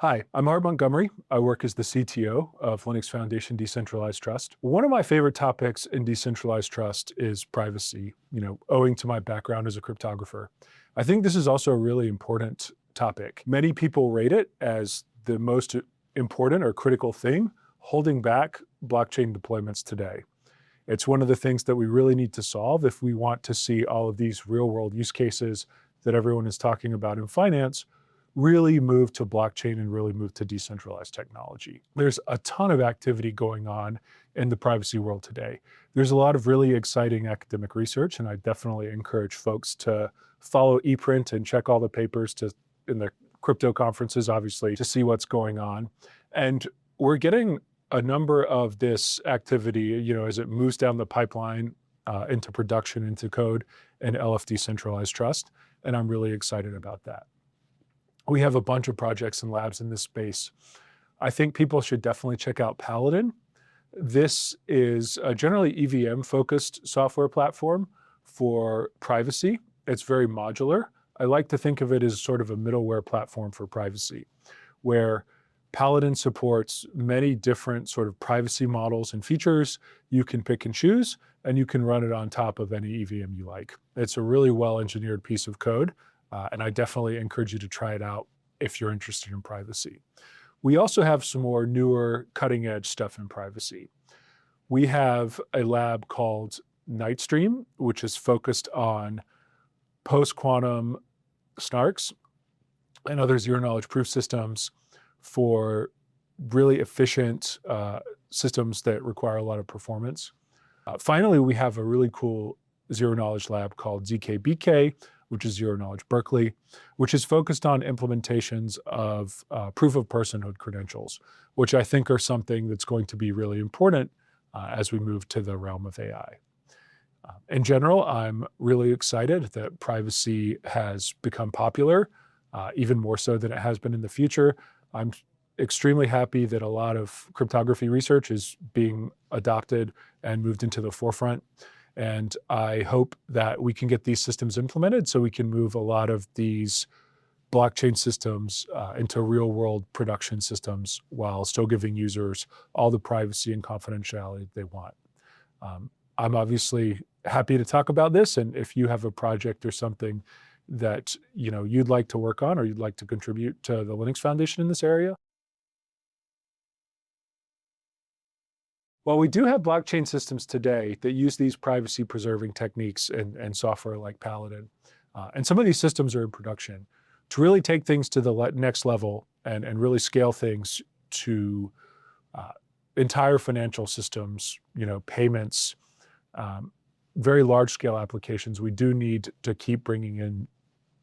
Hi, I'm Hart Montgomery. I work as the CTO of Linux Foundation Decentralized Trust. One of my favorite topics in decentralized trust is privacy, owing to my background as a cryptographer. I think this is also a really important topic. Many people rate it as the most important or critical thing holding back blockchain deployments today. It's one of the things that we really need to solve if we want to see all of these real-world use cases that everyone is talking about in finance really move to blockchain and really move to decentralized technology. There's a ton of activity going on in the privacy world today. There's a lot of really exciting academic research, and I definitely encourage folks to follow ePrint and check all the papers in the crypto conferences, obviously, to see what's going on. And we're getting a number of this activity, as it moves down the pipeline into production, into code, and LFD centralized trust, and I'm really excited about that. We have a bunch of projects and labs in this space. I think people should definitely check out Paladin. This is a generally EVM-focused software platform for privacy. It's very modular. I like to think of it as sort of a middleware platform for privacy, where Paladin supports many different sort of privacy models and features. You can pick and choose, and you can run it on top of any EVM you like. It's a really well-engineered piece of code. And I definitely encourage you to try it out if you're interested in privacy. We also have some more newer cutting edge stuff in privacy. We have a lab called Nightstream, which is focused on post-quantum SNARKs and other zero-knowledge proof systems for really efficient systems that require a lot of performance. Finally, we have a really cool zero-knowledge lab called ZKBK, which is Knowledge Berkeley, which is focused on implementations of proof-of-personhood credentials, which I think are something that's going to be really important as we move to the realm of AI. In general, I'm really excited that privacy has become popular, even more so than it has been in the future. I'm extremely happy that a lot of cryptography research is being adopted and moved into the forefront. And I hope that we can get these systems implemented so we can move a lot of these blockchain systems into real-world production systems while still giving users all the privacy and confidentiality they want. I'm obviously happy to talk about this, and if you have a project or something that you'd like to work on or you'd like to contribute to the Linux Foundation in this area. Well, we do have blockchain systems today that use these privacy-preserving techniques and software like Paladin. And some of these systems are in production. To really take things to the next level and really scale things to entire financial systems, payments, very large-scale applications, we do need to keep bringing in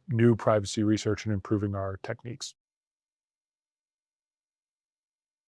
new privacy research and improving our techniques.